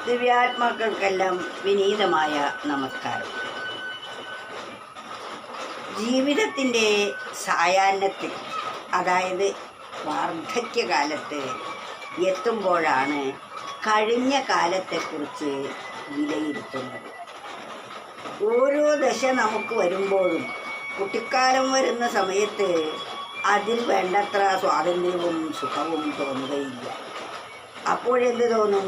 ദിവ്യാത്മാക്കൾക്കെല്ലാം വിനീതമായ നമസ്കാരം. ജീവിതത്തിൻ്റെ സായാഹ്നത്തിൽ, അതായത് വാർദ്ധക്യകാലത്ത് എത്തുമ്പോഴാണ് കഴിഞ്ഞ കാലത്തെക്കുറിച്ച് വിലയിരുത്തുന്നത്. ഓരോ ദശ നമുക്ക് വരുമ്പോഴും, കുട്ടിക്കാലം വരുന്ന സമയത്ത് അതിൽ വേണ്ടത്ര സ്വാതന്ത്ര്യവും സുഖവും തോന്നുകയില്ല. അപ്പോഴെന്ത് തോന്നും?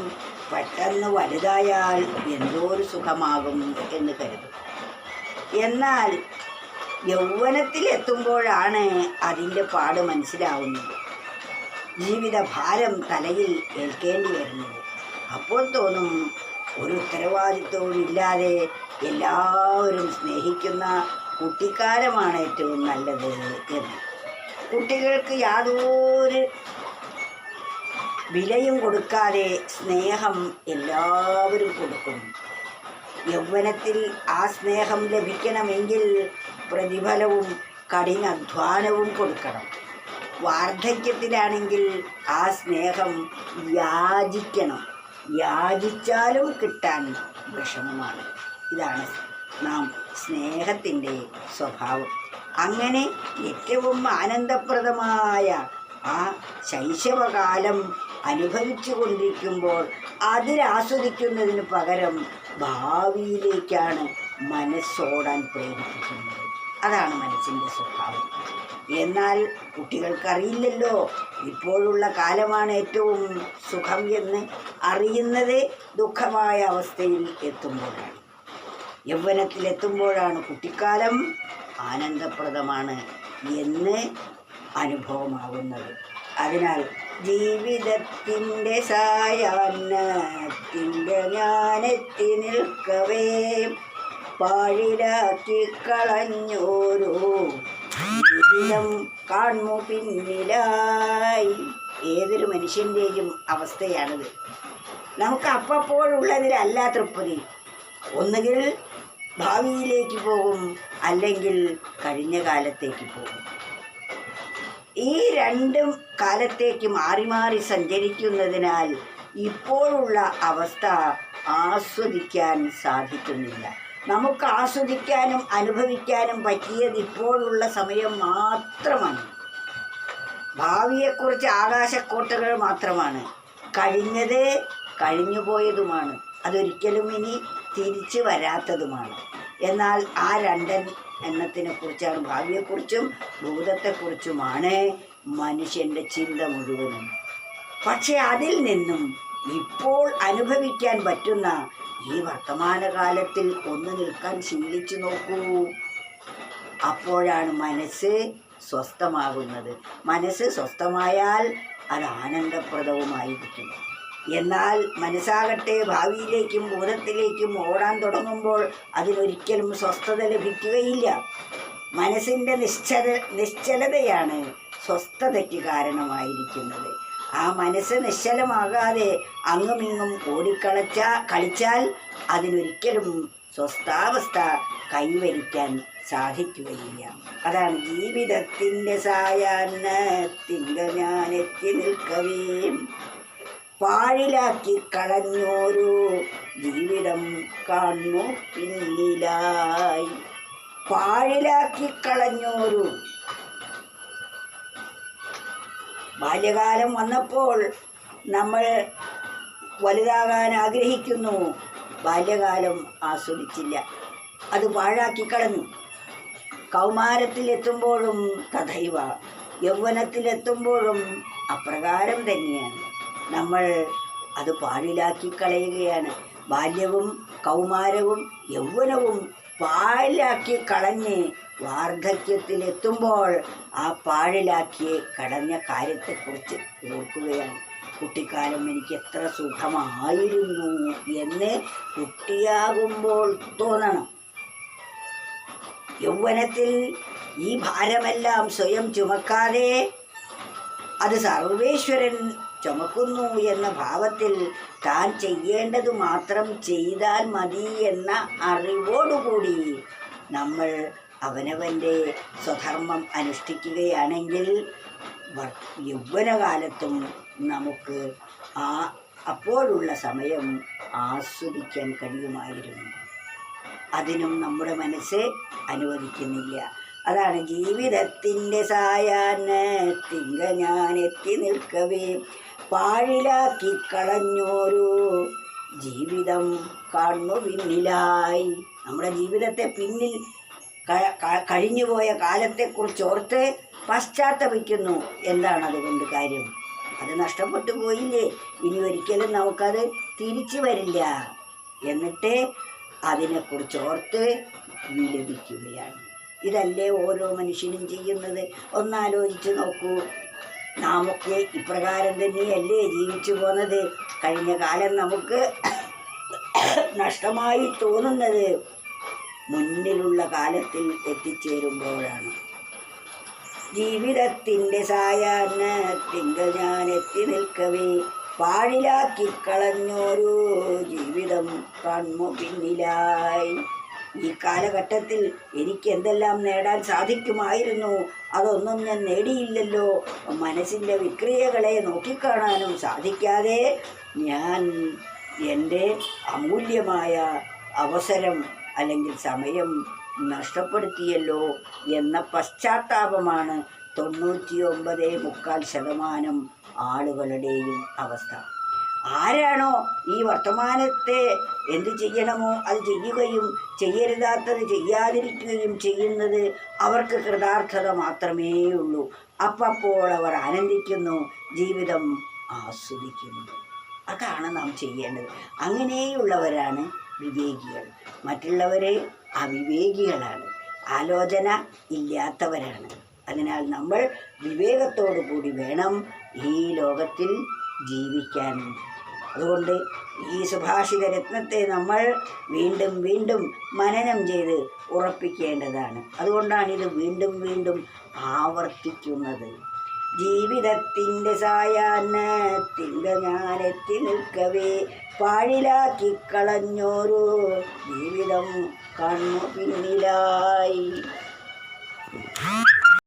പെട്ടെന്ന് വലുതായാൽ എന്തോ ഒരു സുഖമാകും എന്ന് കരുതും. എന്നാൽ യൗവനത്തിലെത്തുമ്പോഴാണ് അതിൻ്റെ പാട് മനസ്സിലാവുന്നത്, ജീവിതഭാരം തലയിൽ ഏൽക്കേണ്ടി വരുന്നത്. അപ്പോൾ തോന്നും, ഒരു ഉത്തരവാദിത്വവും ഇല്ലാതെ എല്ലാവരും സ്നേഹിക്കുന്ന കുട്ടിക്കാലമാണ് ഏറ്റവും നല്ലത് എന്ന്. കുട്ടികൾക്ക് യാതൊരു വിലയും കൊടുക്കാതെ സ്നേഹം എല്ലാവരും കൊടുക്കുന്നു. യൗവനത്തിൽ ആ സ്നേഹം ലഭിക്കണമെങ്കിൽ പ്രതിഫലവും കഠിനാധ്വാനവും കൊടുക്കണം. വാർദ്ധക്യത്തിലാണെങ്കിൽ ആ സ്നേഹം യാചിക്കണം. യാചിച്ചാലും കിട്ടാൻ വിഷമമാണ്. ഇതാണ് നാം സ്നേഹത്തിൻ്റെ സ്വഭാവം. അങ്ങനെ ഏറ്റവും ആനന്ദപ്രദമായ ആ ശൈശവകാലം അനുഭവിച്ചു കൊണ്ടിരിക്കുമ്പോൾ അതിലാസ്വദിക്കുന്നതിന് പകരം ഭാവിയിലേക്കാണ് മനസ്സോടാൻ പ്രേരിപ്പിക്കുന്നത്. അതാണ് മനസ്സിൻ്റെ സ്വഭാവം. എന്നാൽ കുട്ടികൾക്കറിയില്ലല്ലോ, ഇപ്പോഴുള്ള കാലമാണ് ഏറ്റവും സുഖം എന്ന് അറിയുന്നത് ദുഃഖമായ അവസ്ഥയിൽ എത്തുമ്പോഴാണ്. യൗവനത്തിലെത്തുമ്പോഴാണ് കുട്ടിക്കാലം ആനന്ദപ്രദമാണ് എന്ന് അനുഭവമാകുന്നത്. അതിനാൽ ജീവിതത്തിൻ്റെ സായാഹ്നത്തിൻ്റെ ഞാനെത്തി നിൽക്കവേ പാഴിലാക്കി കളഞ്ഞോരോ ജീവിതം കാണു പിന്നിലായി. ഏതൊരു മനുഷ്യൻ്റെയും അവസ്ഥയാണിത്. നമുക്ക് അപ്പോഴുള്ളതിലല്ല തൃപ്തി. ഒന്നുകിൽ ഭാവിയിലേക്ക് പോകും, അല്ലെങ്കിൽ കഴിഞ്ഞ കാലത്തേക്ക് പോകും. ഈ രണ്ടും കാലത്തേക്ക് മാറി മാറി സഞ്ചരിക്കുന്നതിനാൽ ഇപ്പോഴുള്ള അവസ്ഥ ആസ്വദിക്കാൻ സാധിക്കുന്നില്ല. നമുക്ക് ആസ്വദിക്കാനും അനുഭവിക്കാനും പറ്റിയത് ഇപ്പോഴുള്ള സമയം മാത്രമാണ്. ഭാവിയെക്കുറിച്ച് ആകാശക്കോട്ടകൾ മാത്രമാണ്. കഴിഞ്ഞത് കഴിഞ്ഞുപോയതുമാണ്. അതൊരിക്കലും ഇനി തിരിച്ചു വരാത്തതുമാണ്. എന്നാൽ ആ എണ്ണത്തിനെക്കുറിച്ചാണ്, ഭാവിയെക്കുറിച്ചും ഭൂതത്തെക്കുറിച്ചുമാണ് മനുഷ്യൻ്റെ ചിന്ത മുഴുവനും. പക്ഷെ അതിൽ നിന്നും ഇപ്പോൾ അനുഭവിക്കാൻ പറ്റുന്ന ഈ വർത്തമാനകാലത്തിൽ ഒന്ന് നിൽക്കാൻ ശീലിച്ചു നോക്കൂ. അപ്പോഴാണ് മനസ്സ് സ്വസ്ഥമാകുന്നത്. മനസ്സ് സ്വസ്ഥമായാൽ അത് ആനന്ദപ്രദവുമായിരിക്കും. എന്നാൽ മനസ്സാകട്ടെ ഭാവിയിലേക്കും ഭൂതത്തിലേക്കും ഓടാൻ തുടങ്ങുമ്പോൾ അതിനൊരിക്കലും സ്വസ്ഥത ലഭിക്കുകയില്ല. മനസ്സിൻ്റെ നിശ്ചലതയാണ് സ്വസ്ഥതയ്ക്ക് കാരണമായിരിക്കുന്നത്. ആ മനസ്സ് നിശ്ചലമാകാതെ അങ്ങുമിങ്ങും കളിച്ചാൽ അതിനൊരിക്കലും സ്വസ്ഥാവസ്ഥ കൈവരിക്കാൻ സാധിക്കുകയില്ല. അതാണ് ജീവിതത്തിൻ്റെ സായാഹ്നത്തിൻ്റെ ഞാനെത്തി നിൽക്കവേ പാഴിലാക്കി കളഞ്ഞോരു ജീവിതം കാണു പിന്നിലായി. പാഴിലാക്കി കളഞ്ഞോരു ബാല്യകാലം വന്നപ്പോൾ നമ്മൾ വലുതാകാൻ ആഗ്രഹിക്കുന്നു. ബാല്യകാലം ആസ്വദിച്ചില്ല, അത് പാഴാക്കി കളഞ്ഞു. കൗമാരത്തിലെത്തുമ്പോഴും തഥൈവ, യൗവനത്തിലെത്തുമ്പോഴും അപ്രകാരം തന്നെയാണ്. നമ്മൾ അത് പാഴിലാക്കി കളയുകയാണ്. ബാല്യവും കൗമാരവും യൗവനവും പാഴിലാക്കി കളഞ്ഞ് വാർദ്ധക്യത്തിലെത്തുമ്പോൾ ആ പാഴിലാക്കി കളഞ്ഞ കാര്യത്തെക്കുറിച്ച് ഓർക്കുകയാണ്. കുട്ടിക്കാലം എനിക്ക് എത്ര സുഖമായിരുന്നു എന്ന് കുട്ടിയാകുമ്പോൾ തോന്നണം. യൗവനത്തിൽ ഈ ഭാരമെല്ലാം സ്വയം ചുമക്കാതെ അത് സർവേശ്വരൻ ചുമക്കുന്നു എന്ന ഭാവത്തിൽ താൻ ചെയ്യേണ്ടത് മാത്രം ചെയ്താൽ മതി എന്ന അറിവോടുകൂടി നമ്മൾ അവനവൻ്റെ സ്വധർമ്മം അനുഷ്ഠിക്കുകയാണെങ്കിൽ യൗവനകാലത്തും നമുക്ക് ആ അപ്പോഴുള്ള സമയം ആസ്വദിക്കാൻ കഴിയുമായിരുന്നു. അതിനും നമ്മുടെ മനസ്സ് അനുവദിക്കുന്നില്ല. അതാണ് ജീവിതത്തിൻ്റെ സായാഹ്നത്തിങ്ക ഞാൻ എത്തി നിൽക്കവേ പാഴിലാക്കി കളഞ്ഞോരു ജീവിതം കാണു പിന്നിലായി. നമ്മുടെ ജീവിതത്തെ പിന്നിൽ കഴിഞ്ഞുപോയ കാലത്തെക്കുറിച്ച് ഓർത്ത് പശ്ചാത്തപിക്കുന്നു. എന്താണ് അതുകൊണ്ട് കാര്യം? അത് നഷ്ടപ്പെട്ടു പോയില്ലേ, ഇനി ഒരിക്കലും നമുക്കത് തിരിച്ചു വരില്ല. എന്നിട്ട് അതിനെക്കുറിച്ച് ഓർത്ത് വിലപിക്കുകയാണ്. ഇതല്ലേ ഓരോ മനുഷ്യനും ചെയ്യുന്നത്? ഒന്നാലോചിച്ച് നോക്കൂ. നാമൊക്കെ ഇപ്രകാരം തന്നെയല്ലേ ജീവിച്ചു പോന്നത്? കഴിഞ്ഞ കാലം നമുക്ക് നഷ്ടമായി തോന്നുന്നത് മുന്നിലുള്ള കാലത്തിൽ എത്തിച്ചേരുമ്പോഴാണ്. ജീവിതത്തിൻ്റെ സായാഹ്നത്തിങ്ക ഞാൻ എത്തി നിൽക്കവേ പാഴിലാക്കി കളഞ്ഞൊരു ജീവിതം കണ്ണു പിന്നിലായി. ഈ കാലഘട്ടത്തിൽ എനിക്ക് എന്തെല്ലാം നേടാൻ സാധിക്കുമായിരുന്നു, അതൊന്നും ഞാൻ നേടിയില്ലല്ലോ. മനസ്സിൻ്റെ വിക്രിയകളെ നോക്കിക്കാണാനും സാധിക്കാതെ ഞാൻ എൻ്റെ അമൂല്യമായ അവസരം അല്ലെങ്കിൽ സമയം നഷ്ടപ്പെടുത്തിയല്ലോ എന്ന പശ്ചാത്താപമാണ് 99.4% ആളുകളുടെയും അവസ്ഥ. ആരാണോ ഈ വർത്തമാനത്തെ എന്ത് ചെയ്യണമോ അത് ചെയ്യുകയും ചെയ്യരുതാത്തത് ചെയ്യാതിരിക്കുകയും ചെയ്യുന്നത്, അവർക്ക് കൃതാർത്ഥത മാത്രമേ ഉള്ളൂ. അപ്പോൾ അവർ ആനന്ദിക്കുന്നു, ജീവിതം ആസ്വദിക്കുന്നു. അതാണ് നാം ചെയ്യേണ്ടത്. അങ്ങനെയുള്ളവരാണ് വിവേകികൾ. മറ്റുള്ളവർ അവിവേകികളാണ്, ആലോചന ഇല്ലാത്തവരാണ്. അതിനാൽ നമ്മൾ വിവേകത്തോടു കൂടി വേണം ഈ ലോകത്തിൽ ജീവിക്കാൻ. അതുകൊണ്ട് ഈ സുഭാഷിത രത്നത്തെ നമ്മൾ വീണ്ടും വീണ്ടും മനനം ചെയ്ത് ഉറപ്പിക്കേണ്ടതാണ്. അതുകൊണ്ടാണിത് വീണ്ടും വീണ്ടും ആവർത്തിക്കുന്നത്. ജീവിതത്തിൻ്റെ സായാഹ്നത്തിങ്ക ഞാൻ എത്തി നിൽക്കവേ പാഴിലാക്കി കളഞ്ഞോരു ജീവിതം കണ്ണു പിന്നിലായി.